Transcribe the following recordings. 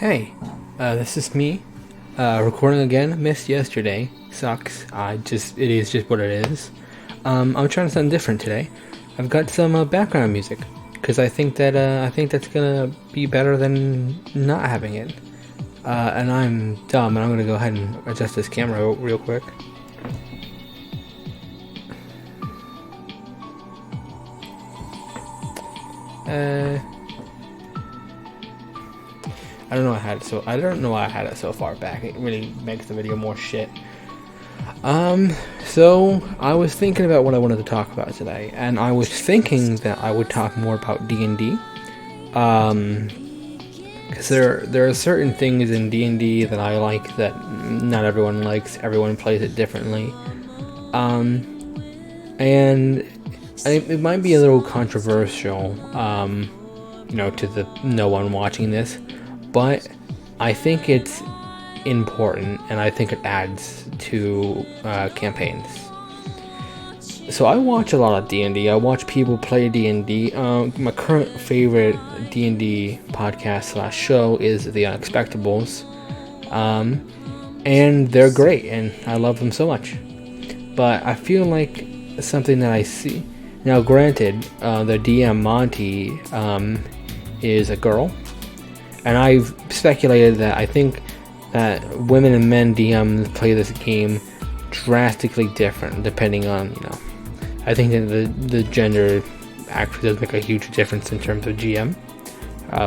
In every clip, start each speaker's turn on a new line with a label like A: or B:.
A: Hey, this is me, recording again. Missed yesterday. Sucks. It is just what it is. I'm trying something different today. I've got some background music because I think that's gonna be better than not having it. And I'm dumb, and I'm gonna go ahead and adjust this camera real quick. I don't know why I had it so far back. It really makes the video more shit. So I was thinking about what I wanted to talk about today, and I was thinking that I would talk more about D&D. Because there are certain things in D&D that I like that not everyone likes. Everyone plays it differently. And it might be a little controversial, to no one watching this. But I think it's important, and I think it adds to campaigns. So I watch a lot of D&D. I watch people play D&D. My current favorite D&D podcast / show is The Unexpectables. And they're great, and I love them so much. But I feel like something that I see... Now, granted, the DM Monty is a girl. And I've speculated that I think that women and men DMs play this game drastically different depending on, I think that the gender actually does make a huge difference in terms of GM,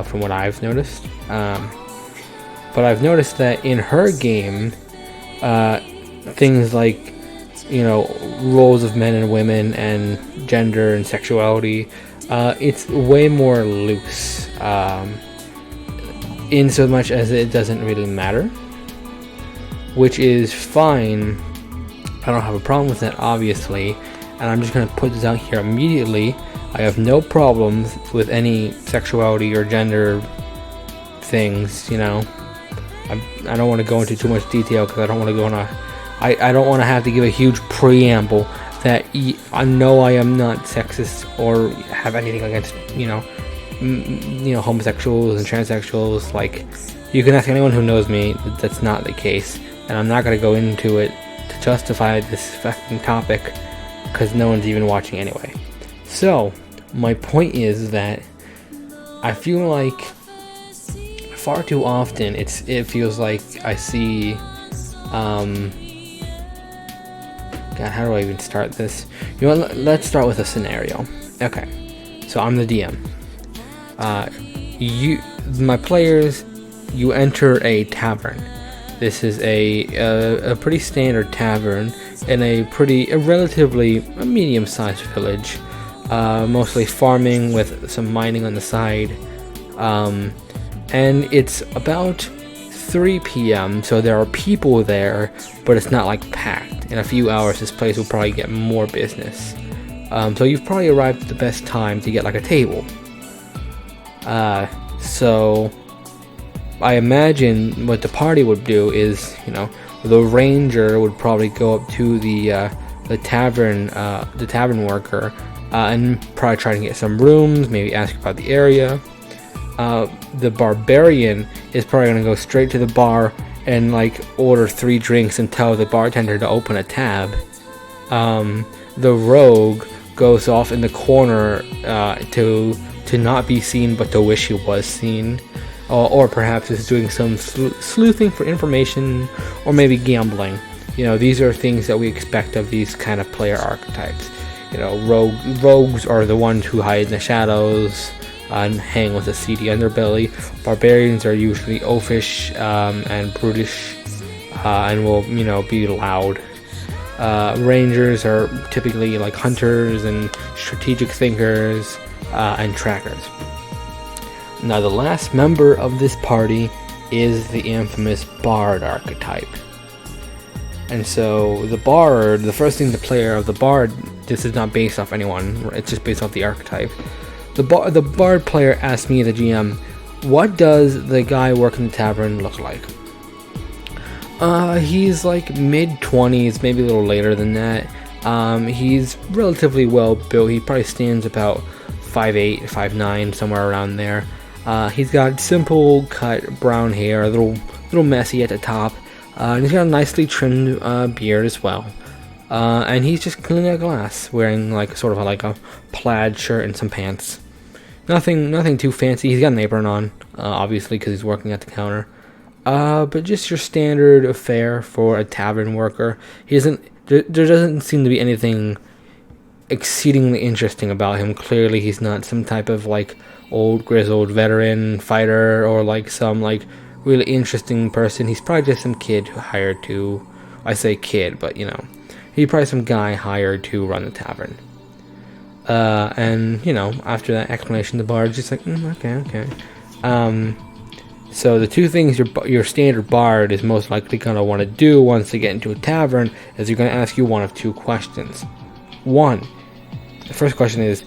A: from what I've noticed. But I've noticed that in her game, things like, roles of men and women and gender and sexuality, it's way more loose. In so much as it doesn't really matter, which is fine. I don't have a problem with that, obviously, and I'm just going to put this out here immediately. I have no problems with any sexuality or gender things, I don't want to go into too much detail because I don't want to go on I don't want to have to give a huge preamble that I know I am not sexist or have anything against, homosexuals and transsexuals. Like, you can ask anyone who knows me, that's not the case, and I'm not going to go into it to justify this fucking topic because no one's even watching anyway. So my point is that I feel like far too often it feels like I see God, how do I even start this? Let's start with a scenario. Okay, so I'm the DM. My players, you enter a tavern. This is a pretty standard tavern in a relatively medium-sized village, mostly farming with some mining on the side, and it's about 3 p.m. so there are people there, but it's not like packed. In a few hours this place will probably get more business, so you've probably arrived at the best time to get like a table. So I imagine what the party would do is, the ranger would probably go up to the tavern worker, and probably try to get some rooms, maybe ask about the area. The barbarian is probably going to go straight to the bar and order 3 drinks and tell the bartender to open a tab. The rogue goes off in the corner to not be seen but to wish he was seen, or perhaps is doing some sleuthing for information, or maybe gambling. These are things that we expect of these kind of player archetypes. Rogues are the ones who hide in the shadows and hang with a seedy underbelly. Barbarians are usually oafish and brutish, and will be loud. Rangers are typically hunters and strategic thinkers, and trackers. Now, the last member of this party is the infamous bard archetype. And so the bard, the first thing the player of the bard, this is not based off anyone, it's just based off the archetype. The bard player asked me, the GM, what does the guy working the tavern look like? He's mid-20s, maybe a little later than that. He's relatively well built. He probably stands about 5'8", 5'9", somewhere around there. He's got simple cut brown hair, a little messy at the top, and he's got a nicely trimmed beard as well. And he's just cleaning a glass, wearing like sort of like a plaid shirt and some pants. Nothing too fancy. He's got an apron on, obviously, because he's working at the counter. But just your standard affair for a tavern worker. There doesn't seem to be anything exceedingly interesting about him. Clearly, he's not some type of like old grizzled veteran fighter or like some like really interesting person. He's probably just some kid who hired to. I say kid, but he's probably some guy hired to run the tavern. And after that explanation, the bard's just like, okay. So the two things your standard bard is most likely going to want to do once they get into a tavern is they're going to ask you one of two questions. One, the first question is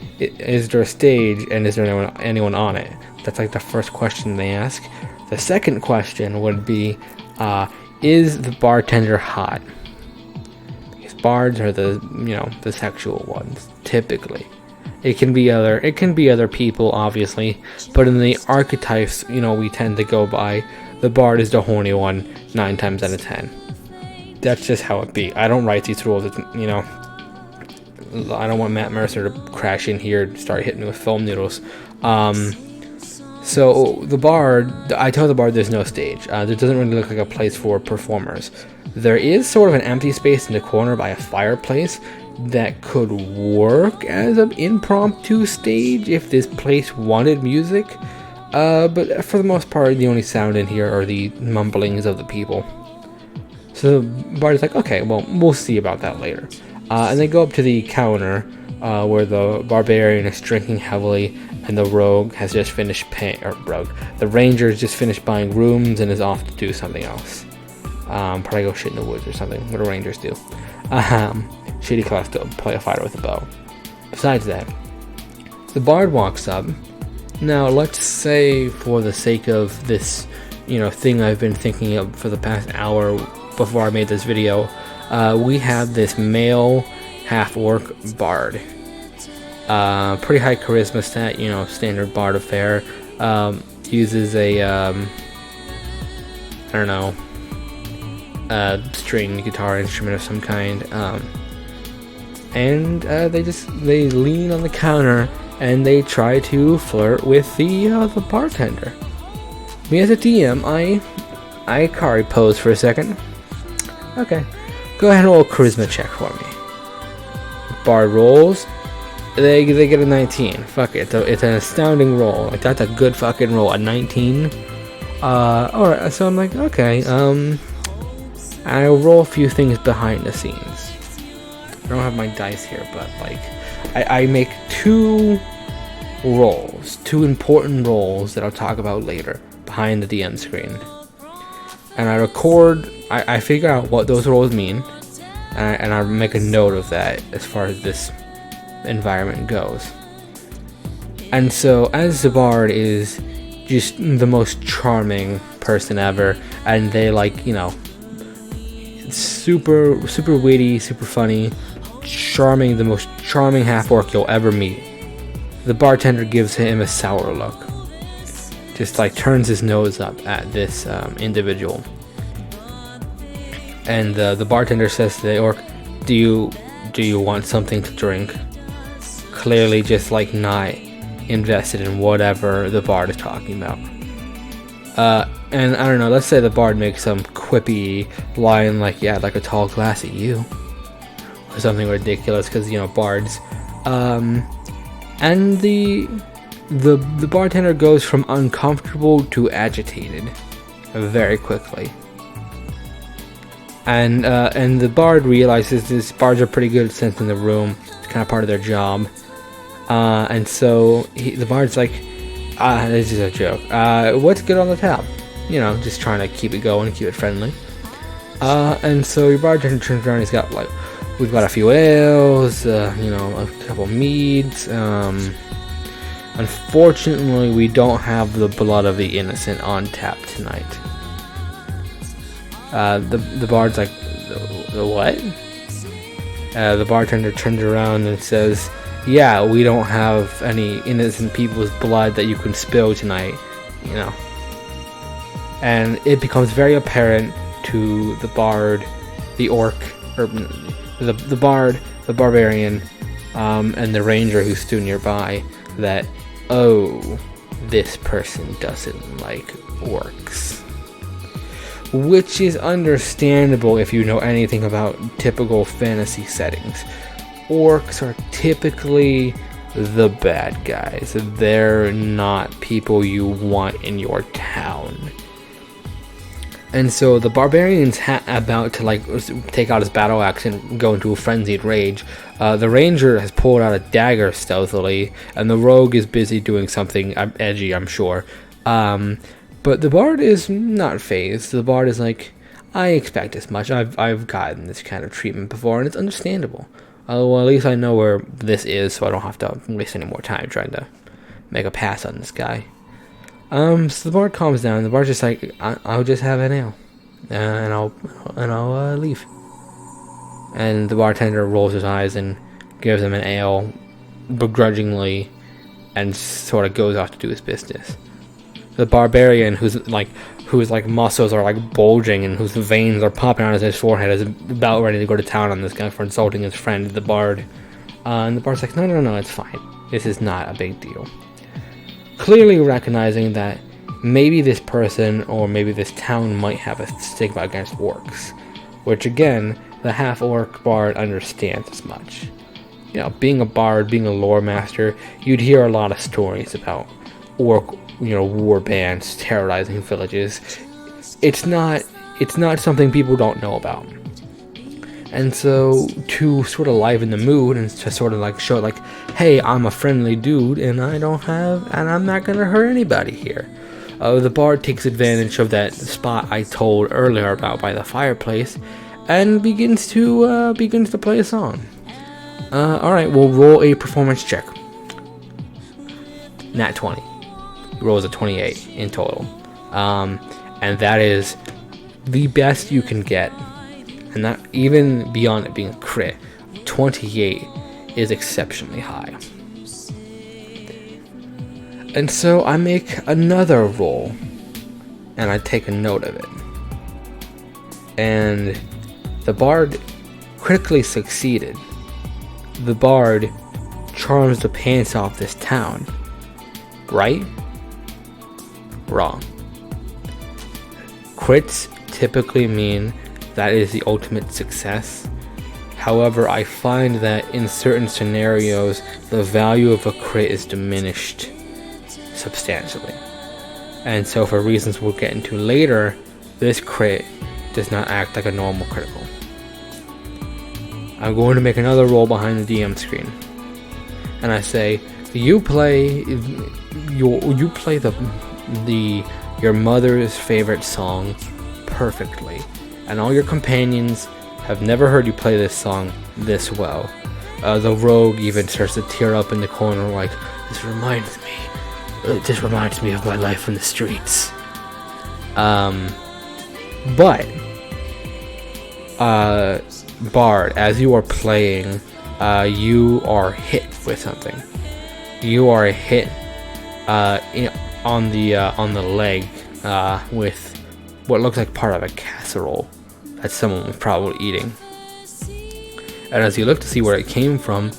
A: there a stage and is there anyone on it? That's like the first question they ask. The second question would be, is the bartender hot? Because bards are the sexual ones, typically. It can be other people, obviously, but in the archetypes, we tend to go by, the bard is the horny one 9 times out of 10. That's just how it be. I don't write these rules, I don't want Matt Mercer to crash in here and start hitting me with foam noodles. So the bard, I told the bard there's no stage. There doesn't really look like a place for performers. There is sort of an empty space in the corner by a fireplace that could work as an impromptu stage if this place wanted music. But for the most part, the only sound in here are the mumblings of the people. So the bard is like, okay, well, we'll see about that later. And they go up to the counter where the barbarian is drinking heavily and the rogue has just finished the ranger has just finished buying rooms and is off to do something else. Probably go shit in the woods or something. What do rangers do? Shitty class to play a fighter with a bow. Besides that, the bard walks up. Now, let's say for the sake of this, thing I've been thinking of for the past hour before I made this video, we have this male half-orc bard. Pretty high charisma stat, standard bard affair. Uses a, string guitar instrument of some kind. And they lean on the counter and they try to flirt with the bartender. Me as a DM, I Kari pose for a second. Okay, go ahead and roll a charisma check for me. Bard rolls. They get a 19. Fuck it, it's an astounding roll. Like that's a good fucking roll. A 19. Alright, so I'm like, okay. I'll roll a few things behind the scenes. I don't have my dice here, but like I make two important rolls that I'll talk about later behind the DM screen. And I record, I figure out what those rolls mean, and I make a note of that as far as this environment goes. And so as the bard is just the most charming person ever, and they super witty, super funny, charming, the most charming half-orc you'll ever meet. The bartender gives him a sour look. Just turns his nose up at this individual. And the bartender says to the orc, do you want something to drink? Clearly just not invested in whatever the bard is talking about. And I don't know, let's say the bard makes some quippy line like a tall glass of you. Or something ridiculous, because, bards. And the bartender goes from uncomfortable to agitated very quickly. And the bard realizes these bards are pretty good at sensing the room. It's kind of part of their job. And so the bard's like, this is a joke. What's good on the tap? Just trying to keep it going, keep it friendly. And so your bartender turns around, he's got we've got a few ales, a couple meads. Unfortunately, we don't have the blood of the innocent on tap tonight. The bard's like, the what? The bartender turns around and says, yeah, we don't have any innocent people's blood that you can spill tonight, you know. And it becomes very apparent to the bard, the orc, or the bard, the barbarian, and the ranger who stood nearby that, oh, this person doesn't like orcs. Which is understandable if you know anything about typical fantasy settings. Orcs are typically the bad guys. They're not people you want in your town. And so the barbarian's about to like take out his battle axe and go into a frenzied rage. The ranger has pulled out a dagger stealthily, and the rogue is busy doing something edgy, I'm sure. But the bard is not fazed. The bard is like, I expect as much. I've gotten this kind of treatment before, and it's understandable. Well, at least I know where this is, so I don't have to waste any more time trying to make a pass on this guy. So the bard calms down. The bard's just like, I'll just have an ale, and I'll leave. And the bartender rolls his eyes and gives him an ale, begrudgingly, and sort of goes off to do his business. The barbarian, whose muscles are like bulging and whose veins are popping out of his forehead, is about ready to go to town on this guy for insulting his friend, the bard. And the bard's like, no, it's fine. This is not a big deal. Clearly recognizing that maybe this person or maybe this town might have a stigma against orcs, which again, the half-orc bard understands as much. You know, being a bard, being a lore master, you'd hear a lot of stories about orc, war bands terrorizing villages. It's not something people don't know about. And so, to sort of liven the mood and to sort of like show like, hey, I'm a friendly dude and I'm not gonna hurt anybody here. The bard takes advantage of that spot I told earlier about by the fireplace and begins to play a song. Alright, we'll roll a performance check. Nat 20. He rolls a 28 in total. And that is the best you can get. And not even beyond it being a crit, 28 is exceptionally high. And so I make another roll, and I take a note of it. And the bard critically succeeded. The bard charms the pants off this town. Right? Wrong. Crits typically mean that is the ultimate success. However, I find that in certain scenarios, the value of a crit is diminished substantially. And so for reasons we'll get into later, this crit does not act like a normal critical. I'm going to make another roll behind the DM screen. And I say, you play your mother's favorite song perfectly. And all your companions have never heard you play this song this well. The rogue even starts to tear up in the corner like, this reminds me of my life in the streets. But Bard, as you are playing, you are hit with something. You are hit on the leg with what looks like part of a casserole that someone was probably eating. And as you look to see where it came from,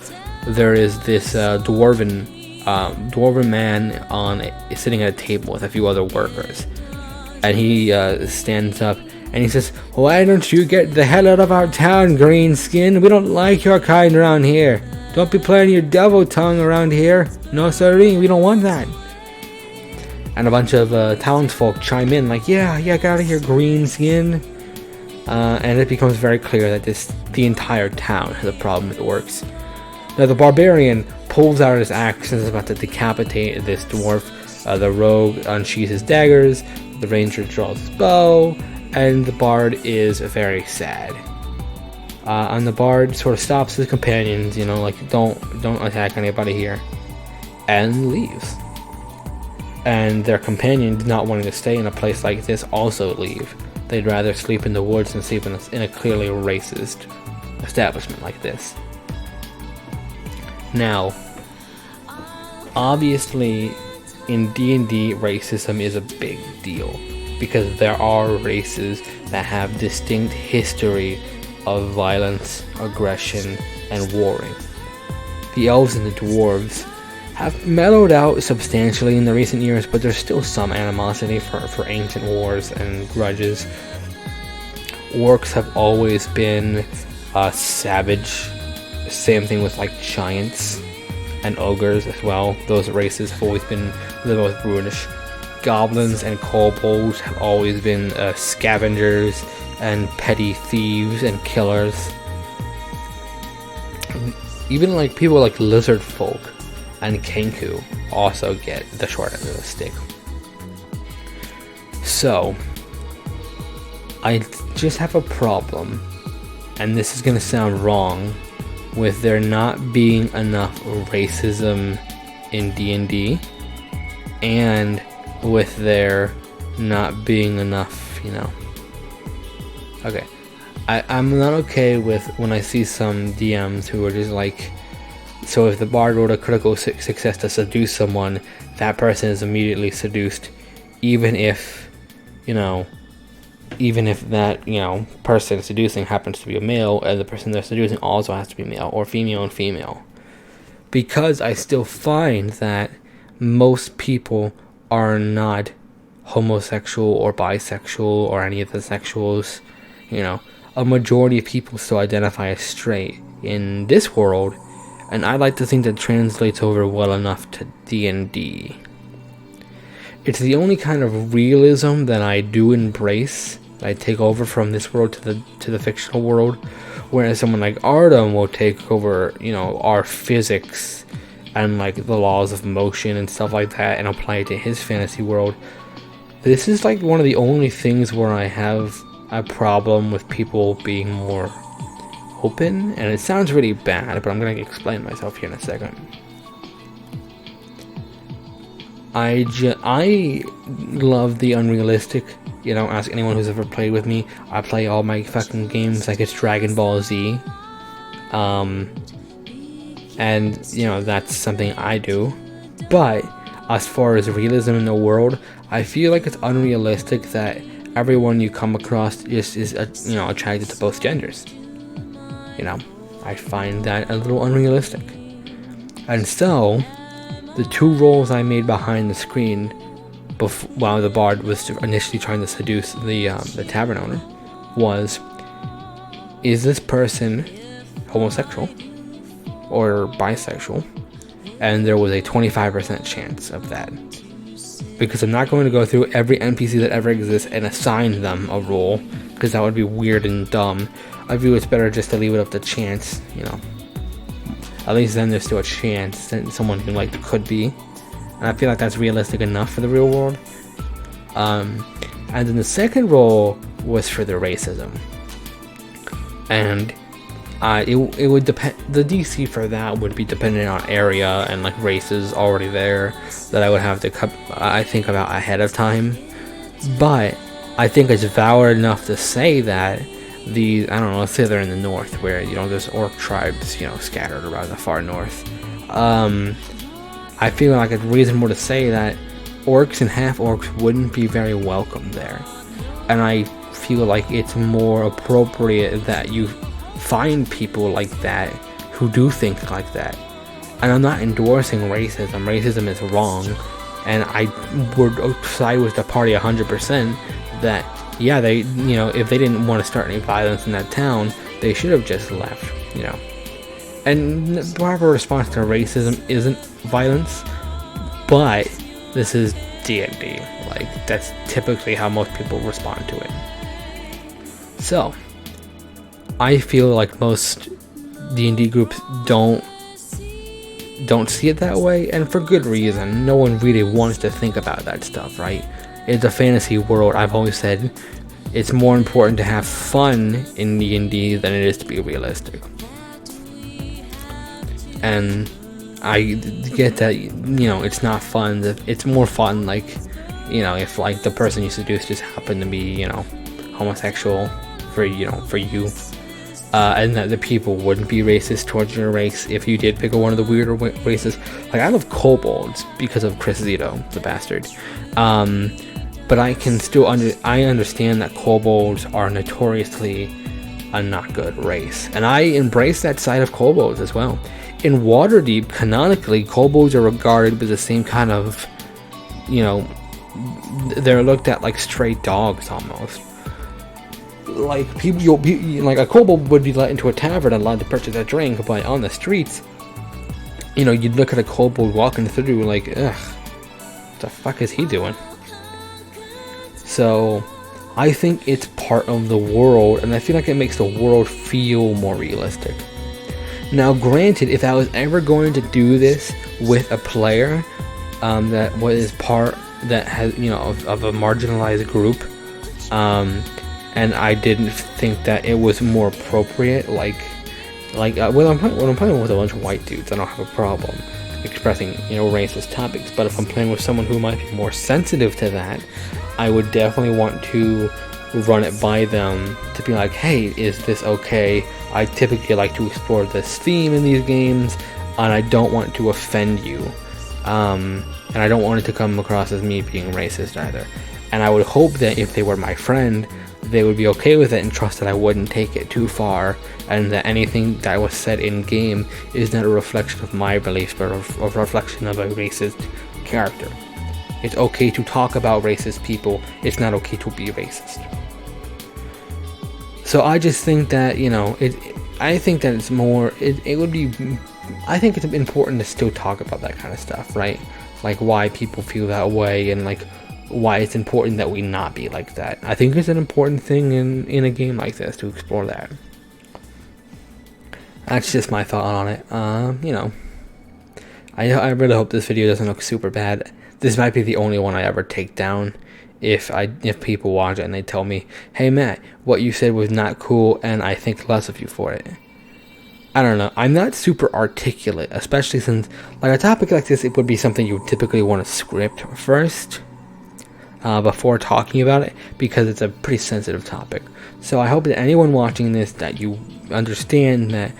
A: there is this dwarven man sitting at a table with a few other workers. And he stands up and he says, "Why don't you get the hell out of our town, Greenskin? We don't like your kind around here. Don't be playing your devil tongue around here. No, sirree, we don't want that." And a bunch of townsfolk chime in like, yeah, get out of here, Greenskin. And it becomes very clear that the entire town has a problem with orcs. Now the barbarian pulls out his axe and is about to decapitate this dwarf. The rogue unsheathes his daggers. The ranger draws his bow, and the bard is very sad. And the bard sort of stops his companions, like don't attack anybody here, and leaves. And their companions, not wanting to stay in a place like this, also leave. They'd rather sleep in the woods than sleep in a clearly racist establishment like this. Now, obviously, in D&D, racism is a big deal because there are races that have distinct history of violence, aggression, and warring. The elves and the dwarves have mellowed out substantially in the recent years, but there's still some animosity for ancient wars and grudges. Orcs have always been savage. Same thing with like giants and ogres as well. Those races have always been the most brutish. Goblins and kobolds have always been scavengers and petty thieves and killers. Even like people like lizard folk and Kenku also get the short end of the stick. So, I just have a problem, and this is gonna sound wrong, with there not being enough racism in D&D, and with there not being enough, Okay, I'm not okay with when I see some DMs who are just like, so if the bard rolled a critical success to seduce someone, that person is immediately seduced, even if that, person seducing happens to be a male, and the person they're seducing also has to be male, or female and female. Because I still find that most people are not homosexual or bisexual or any of the sexuals. A majority of people still identify as straight in this world, and I like to think that translates over well enough to D&D. It's the only kind of realism that I do embrace, that I take over from this world to the fictional world, whereas someone like Artem will take over, our physics and like the laws of motion and stuff like that and apply it to his fantasy world. This is like one of the only things where I have a problem with people being more open, and it sounds really bad, but I'm going to explain myself here in a second. I love the unrealistic, ask anyone who's ever played with me. I play all my fucking games like it's Dragon Ball Z. And, that's something I do. But, as far as realism in the world, I feel like it's unrealistic that everyone you come across is attracted to both genders. I find that a little unrealistic. And so, the two roles I made behind the screen while the bard was initially trying to seduce the tavern owner was, is this person homosexual or bisexual? And there was a 25% chance of that. Because I'm not going to go through every NPC that ever exists and assign them a role, because that would be weird and dumb. I feel it's better just to leave it up to chance, At least then there's still a chance that someone who could be. And I feel like that's realistic enough for the real world. And then the second role was for the racism. And it would depend. The DC for that would be dependent on area and races already there that I would have to think about ahead of time. But I think it's valid enough to say that let's say they're in the north where there's orc tribes scattered around the far north. I feel like it's reasonable to say that orcs and half orcs wouldn't be very welcome there, and I feel like it's more appropriate that you find people like that who do think like that. And I'm not endorsing racism. Racism is wrong, and I would side with the party 100% that they if they didn't want to start any violence in that town, they should have just left. And the proper response to racism isn't violence, but this is D&D. That's typically how most people respond to it. So I feel like most D&D groups don't see it that way, and for good reason. No one really wants to think about that stuff, right? It's a fantasy world. I've always said it's more important to have fun in D&D than it is to be realistic. And I get that, it's not fun. It's more fun, if the person you seduce just happened to be, homosexual for you. and that the people wouldn't be racist towards your race if you did pick one of the weirder races. Like, I love kobolds because of Chris Zito, the bastard. But I can still I understand that kobolds are notoriously a not good race, and I embrace that side of kobolds as well. In Waterdeep, canonically, kobolds are regarded with the same kind of, you know, they're looked at like stray dogs almost. Like, people, like a kobold would be let into a tavern and allowed to purchase a drink, but on the streets, you know, you'd look at a kobold walking through like, ugh, what the fuck is he doing? So, I think it's part of the world, and I feel like it makes the world feel more realistic. Now, granted, if I was ever going to do this with a player that was part that has, you know, of a marginalized group, and I didn't think that it was more appropriate, like when I'm playing with a bunch of white dudes, I don't have a problem expressing, you know, racist topics. But if I'm playing with someone who might be more sensitive to that, I would definitely want to run it by them to be like, hey, is this okay? I typically like to explore this theme in these games, and I don't want to offend you, and I don't want it to come across as me being racist either. And I would hope that if they were my friend, they would be okay with it and trust that I wouldn't take it too far, and that anything that was said in game is not a reflection of my beliefs, but a reflection of a racist character. It's okay to talk about racist people, it's not okay to be racist. So I just think that, you know, I think that it's more, it would be, I think it's important to still talk about that kind of stuff, right? Like, why people feel that way, and like why it's important that we not be like that. I think it's an important thing in a game like this to explore that. That's just my thought on it. You know, I really hope this video doesn't look super bad. This might be the only one I ever take down if people watch it and they tell me, hey Matt, what you said was not cool and I think less of you for it. I don't know. I'm not super articulate, especially since, like, a topic like this, it would be something you would typically want to script first before talking about it, because it's a pretty sensitive topic. So I hope that anyone watching this, that you understand that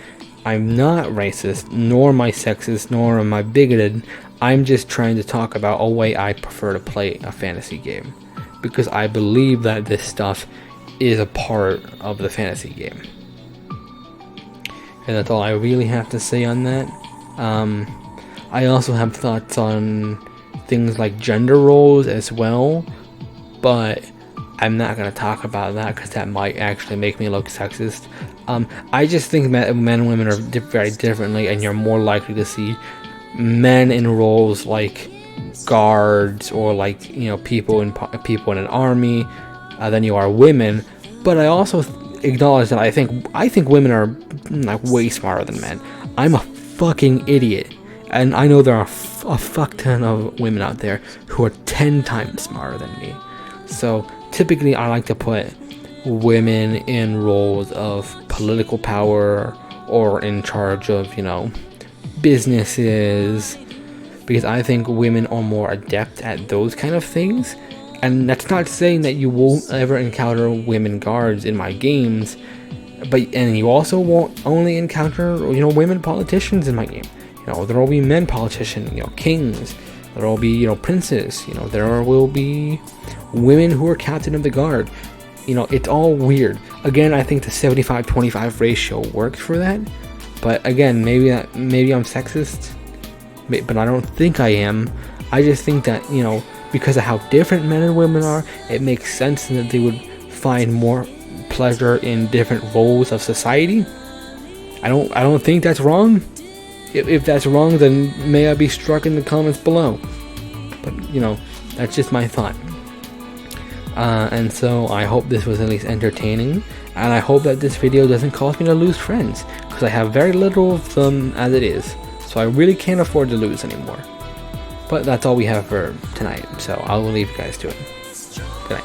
A: I'm not racist, nor am I sexist, nor am I bigoted. I'm just trying to talk about a way I prefer to play a fantasy game, because I believe that this stuff is a part of the fantasy game. And that's all I really have to say on that. I also have thoughts on things like gender roles as well, but I'm not going to talk about that because that might actually make me look sexist. I just think men and women are very differently, and you're more likely to see men in roles like guards or, like, you know, people in an army than you are women. But I also acknowledge that I think women are, like, way smarter than men. I'm a fucking idiot, and I know there are a fuck ton of women out there who are 10 times smarter than me. So typically I like to put women in roles of political power or in charge of, you know, businesses, because I think women are more adept at those kind of things. And that's not saying that you won't ever encounter women guards in my games, and you also won't only encounter, you know, women politicians in my game. You know, there will be men politicians, you know, kings. There will be, you know, princes. You know, there will be women who are captain of the guard. You know, it's all weird. Again, I think the 75-25 ratio works for that. But again, maybe I'm sexist, but I don't think I am. I just think that, you know, because of how different men and women are, it makes sense that they would find more pleasure in different roles of society. I don't think that's wrong. If that's wrong, then may I be struck in the comments below. But, you know, that's just my thought. And so I hope this was at least entertaining, and I hope that this video doesn't cause me to lose friends, because I have very little of them as it is, so I really can't afford to lose anymore. But that's all we have for tonight, so I'll leave you guys to it. Good night.